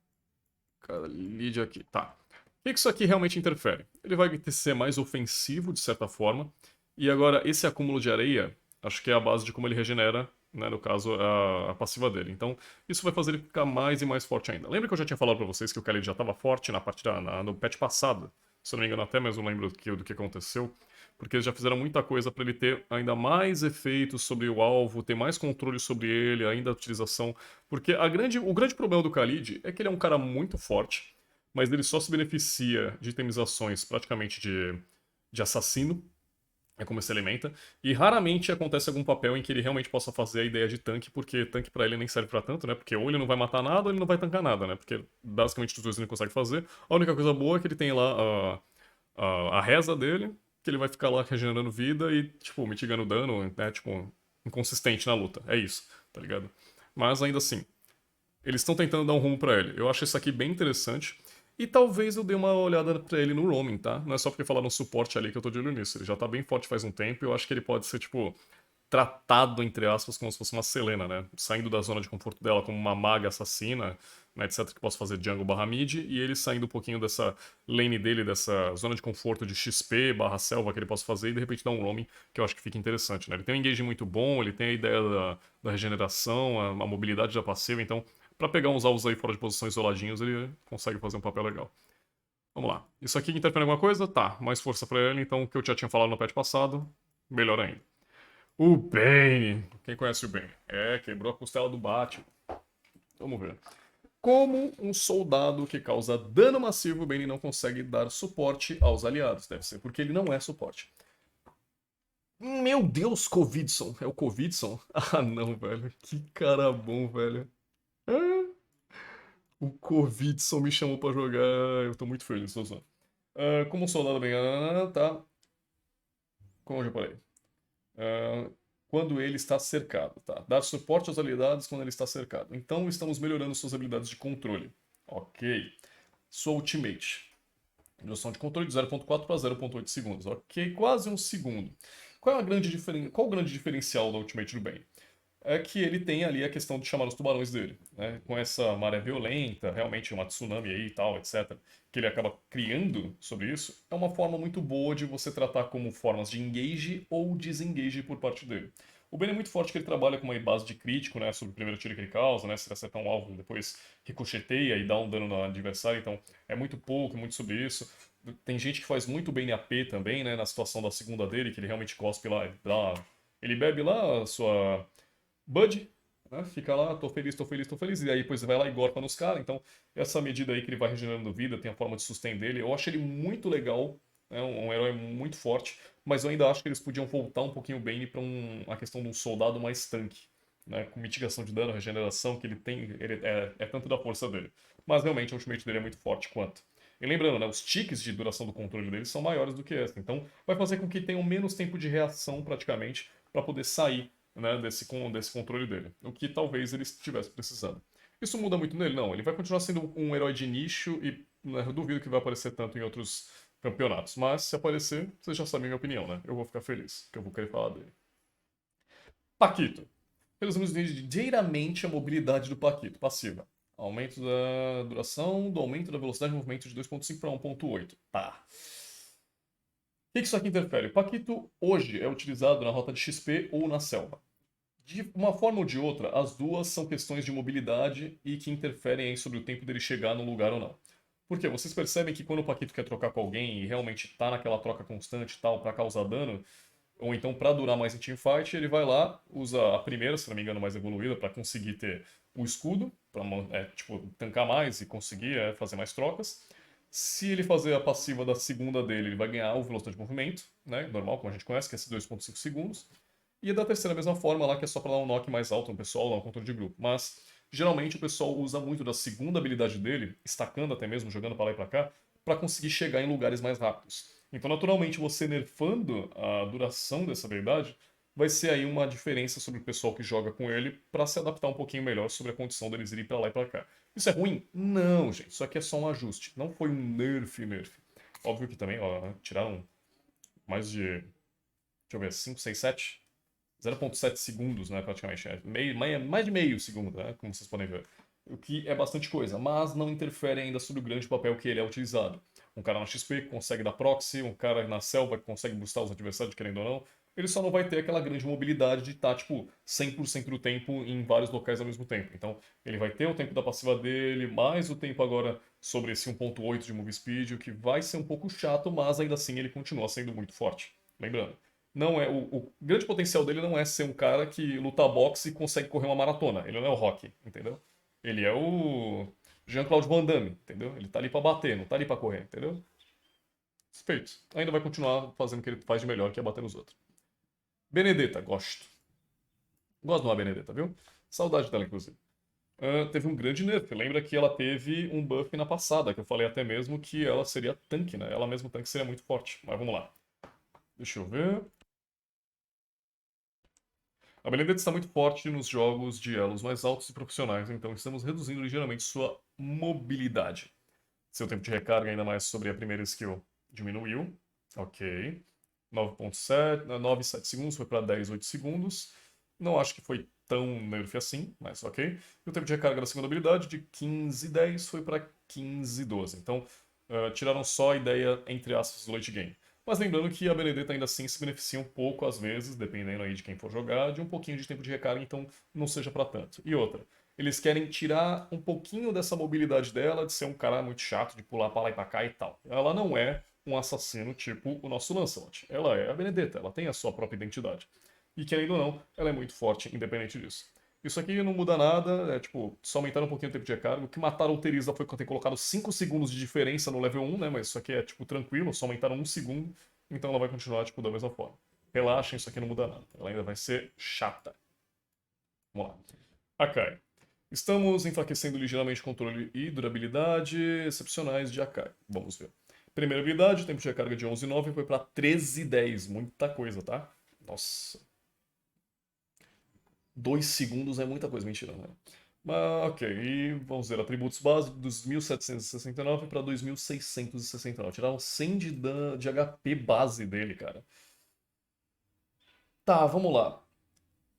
S1: lead aqui. Tá. O que isso aqui realmente interfere? Ele vai ser mais ofensivo, de certa forma. E agora, esse acúmulo de areia, acho que é a base de como ele regenera, né, no caso, a passiva dele. Então, isso vai fazer ele ficar mais e mais forte ainda. Lembra que eu já tinha falado pra vocês que o Khalid já estava forte na partida, no patch passado? Se eu não me engano, até mesmo lembro do que aconteceu. Porque eles já fizeram muita coisa para ele ter ainda mais efeitos sobre o alvo, ter mais controle sobre ele, ainda a utilização. Porque o grande problema do Khalid é que ele é um cara muito forte, mas ele só se beneficia de itemizações praticamente de assassino, é como se alimenta, e raramente acontece algum papel em que ele realmente possa fazer a ideia de tanque, porque tanque pra ele nem serve pra tanto, né? Porque ou ele não vai matar nada ou ele não vai tancar nada, né? Porque basicamente os dois ele não consegue fazer. A única coisa boa é que ele tem lá a reza dele, que ele vai ficar lá regenerando vida e, tipo, mitigando dano, né? Tipo, inconsistente na luta. É isso, tá ligado? Mas ainda assim, eles estão tentando dar um rumo pra ele. Eu acho isso aqui bem interessante. E talvez eu dê uma olhada pra ele no roaming, tá? Não é só porque falaram suporte ali que eu tô de olho nisso. Ele já tá bem forte faz um tempo e eu acho que ele pode ser, tipo, tratado, entre aspas, como se fosse uma Selena, né? Saindo da zona de conforto dela como uma maga assassina, né, etc, que possa fazer jungle barra mid, e ele saindo um pouquinho dessa lane dele, dessa zona de conforto de XP barra selva que ele possa fazer, e de repente dar um roaming, que eu acho que fica interessante, né? Ele tem um engage muito bom, ele tem a ideia da regeneração, a mobilidade da passiva, então, pra pegar uns alvos aí fora de posição isoladinhos, ele consegue fazer um papel legal. Vamos lá. Isso aqui interfere em alguma coisa? Tá, mais força pra ele, então o que eu já tinha falado no patch passado, melhor ainda. O Bane. Quem conhece o Bane? Quebrou a costela do Batman. Vamos ver. Como um soldado que causa dano massivo, o Bane não consegue dar suporte aos aliados. Deve ser porque ele não é suporte. Meu Deus, Covidson. É o Covidson? Ah, não, velho. Que cara bom, velho. Ah, o Covidson me chamou pra jogar. Eu tô muito feliz, tô zoando. Como um soldado bem. Tá. como eu já falei, ah, quando ele está cercado, tá? Dar suporte às habilidades quando ele está cercado. Então estamos melhorando suas habilidades de controle. Ok. Sua ultimate. Duração de controle de 0.4 para 0.8 segundos. Ok, quase um segundo. Qual o grande diferencial da ultimate do Bane? É que ele tem ali a questão de chamar os tubarões dele, né? Com essa maré violenta, realmente uma tsunami aí e tal, etc., que ele acaba criando sobre isso, é uma forma muito boa de você tratar como formas de engage ou desengage por parte dele. O Ben é muito forte que ele trabalha com uma base de crítico, né, sobre o primeiro tiro que ele causa, né, se ele acertar um alvo, depois ricocheteia e dá um dano no adversário, então é muito pouco, muito sobre isso. Tem gente que faz muito bem AP também, né, na situação da segunda dele, que ele realmente cospe lá, ele bebe lá a sua Bud, né? Fica lá, tô feliz, tô feliz, tô feliz. E aí depois vai lá e gorpa nos caras. Então, essa medida aí que ele vai regenerando vida, tem a forma de sustain dele. Eu acho ele muito legal, né? Um herói muito forte. Mas eu ainda acho que eles podiam voltar um pouquinho o Bane pra a questão de um soldado mais tanque. Né? Com mitigação de dano, regeneração, que ele tem. Ele é tanto da força dele. Mas realmente o ultimate dele é muito forte quanto. E lembrando, né, os ticks de duração do controle dele são maiores do que essa. Então, vai fazer com que tenham menos tempo de reação, praticamente, para poder sair, né, desse controle dele. O que talvez ele estivesse precisando. Isso muda muito nele? Não. Ele vai continuar sendo um herói de nicho e, né, eu duvido que vai aparecer tanto em outros campeonatos. Mas se aparecer, vocês já sabem a minha opinião, né? Eu vou ficar feliz, que eu vou querer falar dele. Paquito. Reduzimos ligeiramente a mobilidade do Paquito. Passiva. Aumento da duração do aumento da velocidade de movimento de 2.5 para 1.8. Tá. O que isso aqui interfere? O Paquito hoje é utilizado na rota de XP ou na selva. De uma forma ou de outra, as duas são questões de mobilidade e que interferem aí sobre o tempo dele chegar no lugar ou não. Porque vocês percebem que quando o Paquito quer trocar com alguém e realmente tá naquela troca constante e tal, pra causar dano, ou então pra durar mais em teamfight, ele vai lá, usa a primeira, se não me engano, mais evoluída, pra conseguir ter o escudo, pra tipo, tancar mais e conseguir fazer mais trocas. Se ele fazer a passiva da segunda dele, ele vai ganhar o velocidade de movimento, né? Normal, como a gente conhece, que é esses 2.5 segundos. E a da terceira, a mesma forma lá, que é só pra dar um knock mais alto no pessoal, dar um controle de grupo. Mas, geralmente, o pessoal usa muito da segunda habilidade dele, estacando até mesmo, jogando pra lá e pra cá, pra conseguir chegar em lugares mais rápidos. Então, naturalmente, você nerfando a duração dessa habilidade, vai ser aí uma diferença sobre o pessoal que joga com ele pra se adaptar um pouquinho melhor sobre a condição deles irem pra lá e pra cá. Isso é ruim? Não, gente. Isso aqui é só um ajuste. Não foi um nerf. Óbvio que também, ó, tiraram mais de, deixa eu ver, 5, 6, 7 0.7 segundos, né, praticamente. Mais de meio segundo, né, como vocês podem ver. O que é bastante coisa, mas não interfere ainda sobre o grande papel que ele é utilizado. Um cara na XP que consegue dar proxy, um cara na selva que consegue boostar os adversários, querendo ou não, ele só não vai ter aquela grande mobilidade de estar, tipo, 100% do tempo em vários locais ao mesmo tempo. Então, ele vai ter o tempo da passiva dele, mais o tempo agora sobre esse 1.8 de move speed, o que vai ser um pouco chato, mas ainda assim ele continua sendo muito forte. Lembrando, não é o grande potencial dele não é ser um cara que luta boxe e consegue correr uma maratona. Ele não é o Rocky, entendeu? Ele é o Jean-Claude Van Damme, entendeu? Ele tá ali pra bater, não tá ali pra correr, entendeu? Respeito. Ainda vai continuar fazendo o que ele faz de melhor, que é bater nos outros. Benedetta, gosto. Gosto de uma Benedetta, viu? Saudade dela, inclusive. Teve um grande nerf. Lembra que ela teve um buff na passada, que eu falei até mesmo que ela seria tanque, né? Ela mesmo tanque seria muito forte. Mas vamos lá. Deixa eu ver. A Benedetta está muito forte nos jogos de elos mais altos e profissionais, então estamos reduzindo ligeiramente sua mobilidade. Seu tempo de recarga, ainda mais sobre a primeira skill, diminuiu. Ok. 9.7, 9,7 segundos foi para 10,8 segundos. Não acho que foi tão nerf assim, mas ok. E o tempo de recarga da segunda habilidade de 15,10 foi para 15,12. Então, tiraram só a ideia, entre aspas, do late game. Mas lembrando que a Benedetta ainda assim se beneficia um pouco, às vezes, dependendo aí de quem for jogar, de um pouquinho de tempo de recarga, então não seja para tanto. E outra, eles querem tirar um pouquinho dessa mobilidade dela, de ser um cara muito chato, de pular pra lá e pra cá e tal. Ela não é um assassino tipo o nosso Lancelot. Ela é a Benedetta, ela tem a sua própria identidade. E querendo ou não, ela é muito forte, independente disso. Isso aqui não muda nada, é tipo, só aumentaram um pouquinho o tempo de recarga. O que mataram o Teresa foi ter colocado 5 segundos de diferença no level 1, né? Mas isso aqui é, tipo, tranquilo, só aumentaram 1 segundo. Então ela vai continuar, tipo, da mesma forma. Relaxem, isso aqui não muda nada. Ela ainda vai ser chata. Vamos lá. Akai. Estamos enfraquecendo ligeiramente o controle e durabilidade excepcionais de Akai. Vamos ver. Primeira habilidade, tempo de recarga de 11,9 foi pra 13,10. Muita coisa, tá? Nossa. 2 segundos é muita coisa, mentira, né? Mas, ok, e vamos ver, atributos básicos dos 1769 para 2669. Tiraram 100 de HP base dele, cara. Tá, vamos lá.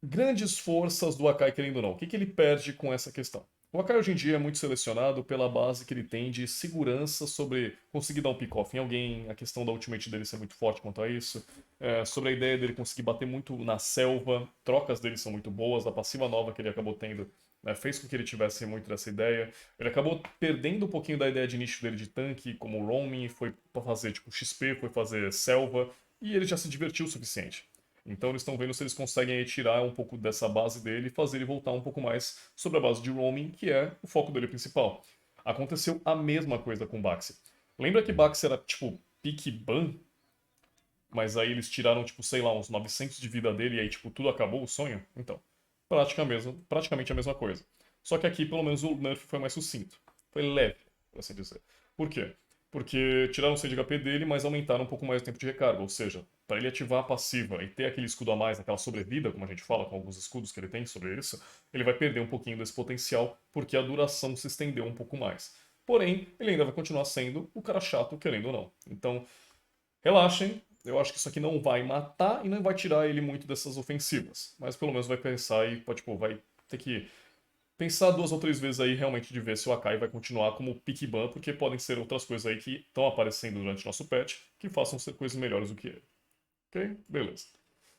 S1: Grandes forças do Akai, querendo ou não. O que ele perde com essa questão? O Akai hoje em dia é muito selecionado pela base que ele tem de segurança sobre conseguir dar um pick-off em alguém, a questão da ultimate dele ser muito forte quanto a isso, sobre a ideia dele conseguir bater muito na selva, trocas dele são muito boas, a passiva nova que ele acabou tendo fez com que ele tivesse muito dessa ideia. Ele acabou perdendo um pouquinho da ideia de nicho dele de tanque, como roaming, foi pra fazer tipo XP, foi fazer selva, e ele já se divertiu o suficiente. Então eles estão vendo se eles conseguem tirar um pouco dessa base dele e fazer ele voltar um pouco mais sobre a base de roaming, que é o foco dele principal. Aconteceu a mesma coisa com o Baxi. Lembra que Baxi era tipo pique ban? Mas aí eles tiraram, tipo, sei lá, uns 900 de vida dele e aí, tipo, tudo acabou o sonho? Então, praticamente a mesma coisa. Só que aqui, pelo menos, o nerf foi mais sucinto. Foi leve, por assim dizer. Por quê? Porque tiraram 100 de HP dele, mas aumentaram um pouco mais o tempo de recarga. Ou seja, para ele ativar a passiva e ter aquele escudo a mais, aquela sobrevida, como a gente fala, com alguns escudos que ele tem sobre isso, ele vai perder um pouquinho desse potencial, porque a duração se estendeu um pouco mais. Porém, ele ainda vai continuar sendo o cara chato, querendo ou não. Então, relaxem, eu acho que isso aqui não vai matar e não vai tirar ele muito dessas ofensivas. Mas pelo menos vai pensar e tipo, vai ter que pensar 2 ou 3 vezes aí realmente de ver se o Akai vai continuar como pick ban, porque podem ser outras coisas aí que estão aparecendo durante o nosso patch que façam ser coisas melhores do que ele. Ok? Beleza.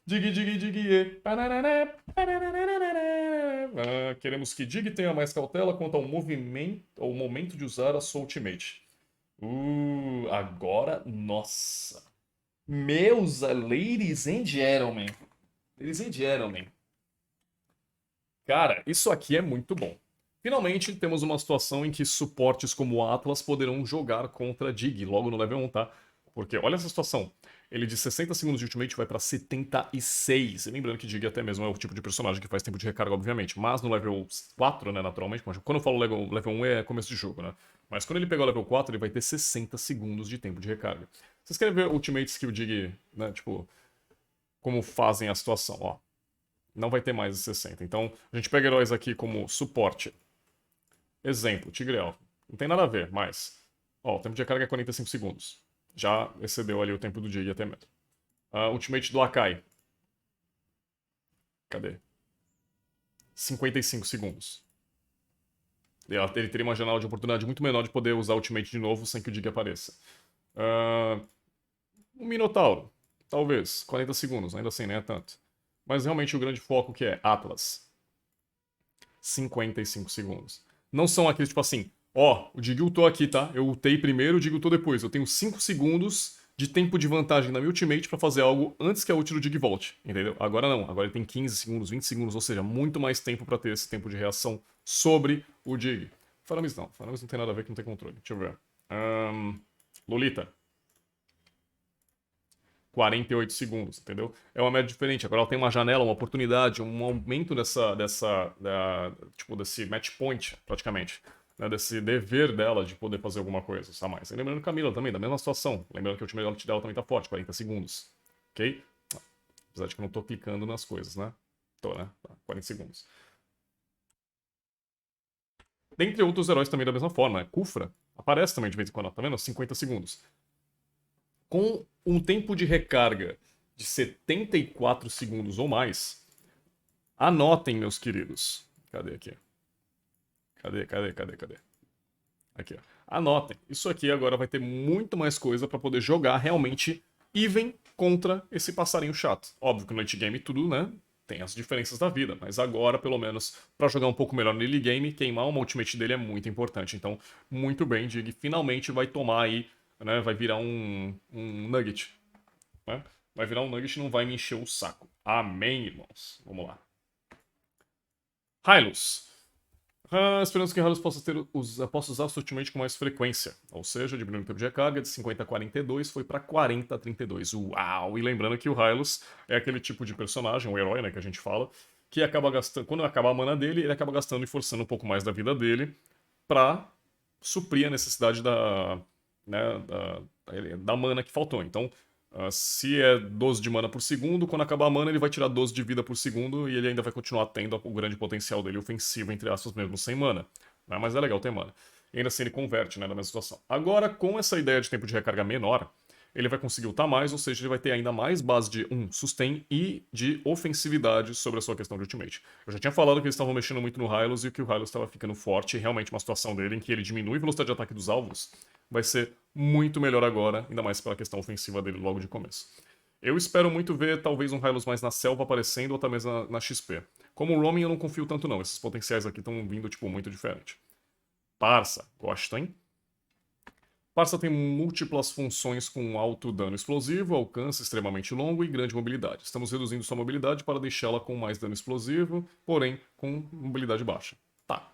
S1: Dig, dig, dig, e. Queremos que Dig tenha mais cautela quanto ao movimento, ao momento de usar a sua ultimate. Agora, nossa. Meus ladies and gentlemen. Ladies and gentlemen. Cara, isso aqui é muito bom. Finalmente temos uma situação em que suportes como o Atlas poderão jogar contra Dig logo no level 1, tá? Porque olha essa situação. Ele de 60 segundos de ultimate vai pra 76. E lembrando que Dig até mesmo é o tipo de personagem que faz tempo de recarga, obviamente. Mas no level 4, né, naturalmente. Quando eu falo level 1 é começo de jogo, né? Mas quando ele pegar o level 4, ele vai ter 60 segundos de tempo de recarga. Vocês querem ver ultimates que o Dig, né, tipo, como fazem a situação, ó. Não vai ter mais de 60. Então, a gente pega heróis aqui como suporte. Exemplo, Tigreal. Não tem nada a ver, mas... Ó, o tempo de recarga é 45 segundos. Já excedeu ali o tempo do dia até mesmo. Ultimate do Akai. Cadê? 55 segundos. Ele teria uma janela de oportunidade muito menor de poder usar o Ultimate de novo sem que o Dig apareça. Um Minotauro. Talvez. 40 segundos, ainda assim, nem é tanto. Mas realmente o grande foco que é Atlas. 55 segundos. Não são aqueles tipo assim, ó, o Dig ultou aqui, tá? Eu ultei primeiro, o Dig ultou depois. Eu tenho 5 segundos de tempo de vantagem na minha ultimate pra fazer algo antes que a ult do Dig volte, entendeu? Agora não, agora ele tem 15 segundos, 20 segundos, ou seja, muito mais tempo pra ter esse tempo de reação sobre o Dig. Faramis não tem nada a ver que não tem controle. Deixa eu ver. Lolita. 48 segundos, entendeu? É uma média diferente. Agora ela tem uma janela, uma oportunidade, um aumento tipo, desse match point, praticamente. Né, desse dever dela de poder fazer alguma coisa a mais. E lembrando Camila também, da mesma situação. Lembrando que o ultimate dela também tá forte, 40 segundos. Ok? Apesar de que eu não tô clicando nas coisas, né? Tô, né? Tá, 40 segundos. Dentre outros heróis também da mesma forma. Kufra aparece também de vez em quando, tá vendo? 50 segundos. Com um tempo de recarga de 74 segundos ou mais, anotem, meus queridos. Cadê aqui? Cadê? Aqui, ó. Anotem. Isso aqui agora vai ter muito mais coisa para poder jogar realmente even contra esse passarinho chato. Óbvio que no late game tudo, né? Tem as diferenças da vida, mas agora, pelo menos, para jogar um pouco melhor no early game, queimar uma ultimate dele é muito importante. Então, muito bem, Dig finalmente vai tomar aí, né? Vai virar um nugget, né? Vai virar um nugget e não vai me encher o saco. Amém, irmãos. Vamos lá. Hylos. Esperamos que Hylos possa usar o ultimate com mais frequência. Ou seja, diminuindo o tempo de recarga de 50 a 42 foi para 40 a 32. Uau! E lembrando que o Hylos é aquele tipo de personagem, um herói, né, que a gente fala, que acaba gastando. Quando acabar a mana dele, ele acaba gastando e forçando um pouco mais da vida dele pra suprir a necessidade da, né, da mana que faltou. Então, se é 12 de mana por segundo, quando acabar a mana ele vai tirar 12 de vida por segundo e ele ainda vai continuar tendo o grande potencial dele ofensivo, entre aspas, mesmo sem mana. Né? Mas é legal ter mana. E ainda assim ele converte, né, na mesma situação. Agora, com essa ideia de tempo de recarga menor, ele vai conseguir ultar mais, ou seja, ele vai ter ainda mais base de sustain e de ofensividade sobre a sua questão de ultimate. Eu já tinha falado que eles estavam mexendo muito no Hylos e que o Hylos estava ficando forte, e realmente uma situação dele em que ele diminui a velocidade de ataque dos alvos vai ser muito melhor agora, ainda mais pela questão ofensiva dele logo de começo. Eu espero muito ver talvez um Hylos mais na selva aparecendo ou talvez na XP. Como o Roaming eu não confio tanto não, esses potenciais aqui estão vindo tipo muito diferente. Parça, gosta, hein? Parça tem múltiplas funções com alto dano explosivo, alcance extremamente longo e grande mobilidade. Estamos reduzindo sua mobilidade para deixá-la com mais dano explosivo, porém com mobilidade baixa. Tá.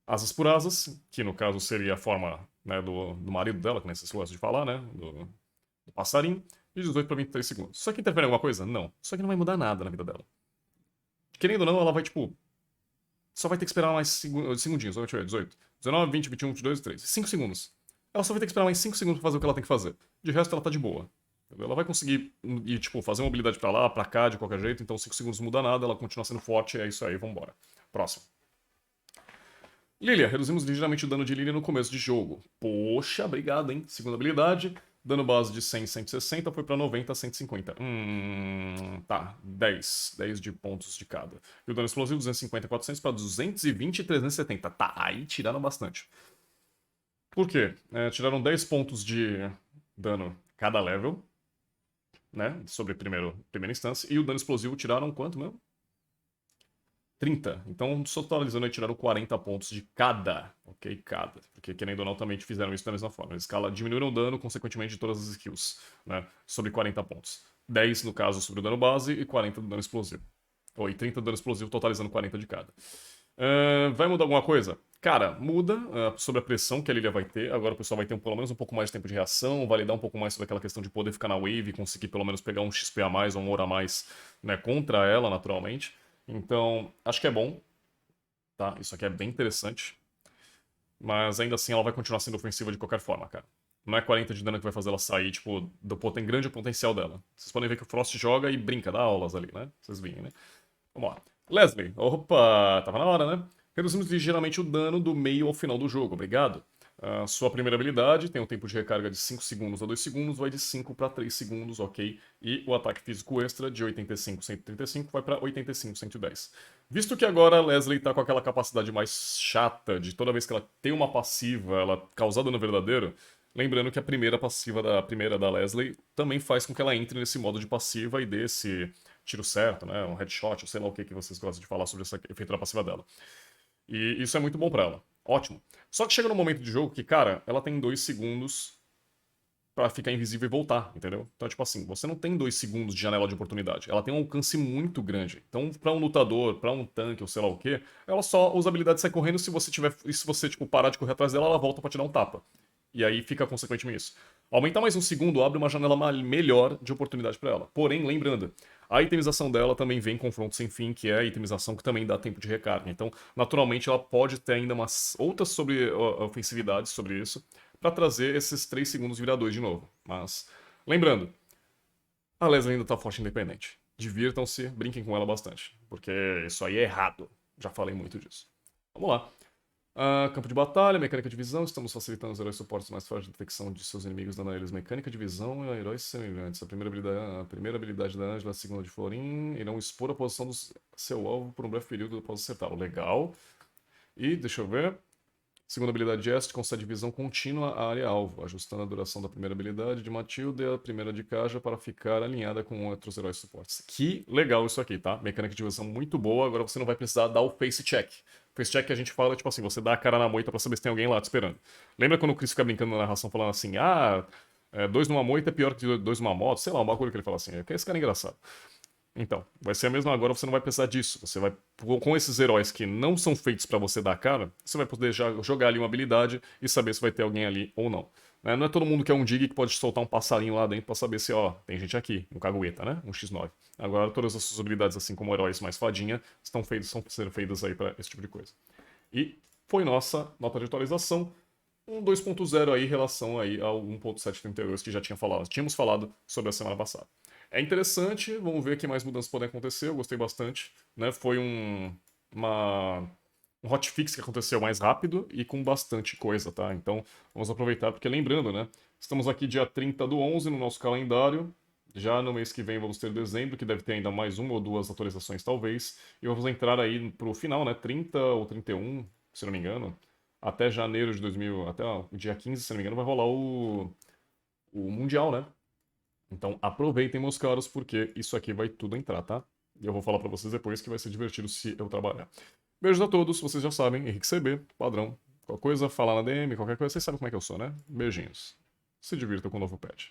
S1: Asas por asas, que no caso seria a forma, né, do marido dela, que nem vocês gostam de falar, né? Do passarinho. E 18 para 23 segundos. Isso aqui interfere em alguma coisa? Não. Isso aqui não vai mudar nada na vida dela. Querendo ou não, ela vai, tipo, só vai ter que esperar mais segundinhos. Deixa eu ver, 18, 19, 20, 21, 22, 23. 5 segundos. Ela só vai ter que esperar mais 5 segundos pra fazer o que ela tem que fazer. De resto, ela tá de boa. Entendeu? Ela vai conseguir ir, tipo, fazer uma habilidade pra lá, pra cá, de qualquer jeito. Então 5 segundos não muda nada, ela continua sendo forte. É isso aí, vambora. Próximo. Lilia. Reduzimos ligeiramente o dano de Lilia no começo de jogo. Poxa, obrigado, hein? Segunda habilidade. Dano base de 100, 160 foi pra 90, 150. Tá. 10. 10 de pontos de cada. E o dano explosivo, 250, 400 pra 220 e 370. Tá, aí tiraram bastante. Por quê? Tiraram 10 pontos de dano cada level, né? Sobre primeira instância. E o dano explosivo tiraram quanto mesmo? 30. Então, totalizando aí, tiraram 40 pontos de cada. Ok? Cada. Porque, querendo ou não, também fizeram isso da mesma forma. Eles diminuíram o dano, consequentemente, de todas as skills, né? Sobre 40 pontos. 10, no caso, sobre o dano base e 40 do dano explosivo. Ou 30 do dano explosivo, totalizando 40 de cada. Vai mudar alguma coisa? Cara, muda sobre a pressão que a Lilia vai ter. Agora o pessoal vai ter pelo menos um pouco mais de tempo de reação, vai lidar um pouco mais sobre aquela questão de poder ficar na wave e conseguir pelo menos pegar um XP a mais ou um ouro a mais, né, contra ela, naturalmente. Então, acho que é bom, tá? Isso aqui é bem interessante. Mas ainda assim ela vai continuar sendo ofensiva de qualquer forma, cara. Não é 40 de dano que vai fazer ela sair, tipo, tem grande potencial dela. Vocês podem ver que o Frost joga e brinca, dá aulas ali, né? Vocês veem, né? Vamos lá. Leslie, opa, tava na hora, né? Reduzimos ligeiramente o dano do meio ao final do jogo, obrigado. Sua primeira habilidade tem um tempo de recarga de 5 segundos a 2 segundos, vai de 5 para 3 segundos, ok? E o ataque físico extra de 85 135 vai para 85 110. Visto que agora a Leslie tá com aquela capacidade mais chata de toda vez que ela tem uma passiva, ela causar dano verdadeiro, lembrando que a primeira da Leslie também faz com que ela entre nesse modo de passiva e dê esse tiro certo, né? Um headshot, ou sei lá o que vocês gostam de falar sobre esse efeito da passiva dela. E isso é muito bom pra ela. Ótimo. Só que chega num momento de jogo que, cara, ela tem 2 segundos pra ficar invisível e voltar, entendeu? Então, tipo assim, você não tem 2 segundos de janela de oportunidade. Ela tem um alcance muito grande. Então, pra um lutador, pra um tanque ou sei lá o quê, ela só usa a habilidade de sair correndo se você tiver. E se você, tipo, parar de correr atrás dela, ela volta pra te dar um tapa. E aí fica consequentemente isso. Aumentar mais um segundo abre uma janela melhor de oportunidade pra ela. Porém, lembrando, a itemização dela também vem confronto sem fim, que é a itemização que também dá tempo de recarga. Então, naturalmente, ela pode ter ainda umas outras ofensividades sobre isso, pra trazer esses 3 segundos virar 2 de novo. Mas, lembrando, a Leslie ainda tá forte e independente. Divirtam-se, brinquem com ela bastante, porque isso aí é errado. Já falei muito disso. Vamos lá. Campo de batalha, mecânica de visão. Estamos facilitando os heróis suportes mais fortes de detecção de seus inimigos, dando a eles mecânica de visão e a heróis semelhantes. A primeira habilidade da Angela, a segunda de Florin, irão expor a posição do seu alvo por um breve período após acertá-lo. Legal. E, deixa eu ver. Segunda habilidade de Est concede visão contínua à área alvo, ajustando a duração da primeira habilidade de Matilda e a primeira de Kaja para ficar alinhada com outros heróis suportes. Que legal isso aqui, tá? Mecânica de visão muito boa, agora você não vai precisar dar o face check. Face check que a gente fala, tipo assim, você dá a cara na moita pra saber se tem alguém lá te esperando. Lembra quando o Chris fica brincando na narração falando assim, dois numa moita é pior que dois numa moto? Sei lá, um bagulho que ele fala assim, é que esse cara é engraçado. Então, vai ser a mesma agora, você não vai precisar disso. Você vai, com esses heróis que não são feitos pra você dar a cara, você vai poder jogar ali uma habilidade e saber se vai ter alguém ali ou não. Não é todo mundo que é um Dig que pode soltar um passarinho lá dentro pra saber se, ó, tem gente aqui, um cagueta, né? Um X9. Agora, todas as suas habilidades, assim como heróis mais fadinha, são sendo feitas aí pra esse tipo de coisa. E foi nossa nota de atualização. um 2.0 aí em relação aí ao 1.732 que já tínhamos falado sobre a semana passada. É interessante, vamos ver que mais mudanças podem acontecer, eu gostei bastante, né? Foi uma, um hotfix que aconteceu mais rápido e com bastante coisa, tá? Então vamos aproveitar, porque lembrando, né? Estamos aqui dia 30/11 no nosso calendário, já no mês que vem vamos ter dezembro, que deve ter ainda mais uma ou duas atualizações talvez, e vamos entrar aí pro final, né? 30 ou 31, se não me engano, até janeiro de 2000, até o dia 15, se não me engano, vai rolar o Mundial, né? Então aproveitem, meus caros, porque isso aqui vai tudo entrar, tá? E eu vou falar pra vocês depois que vai ser divertido se eu trabalhar. Beijos a todos, vocês já sabem, Henrique CB, padrão. Qualquer coisa, falar na DM, qualquer coisa, vocês sabem como é que eu sou, né? Beijinhos. Se divirta com o novo patch.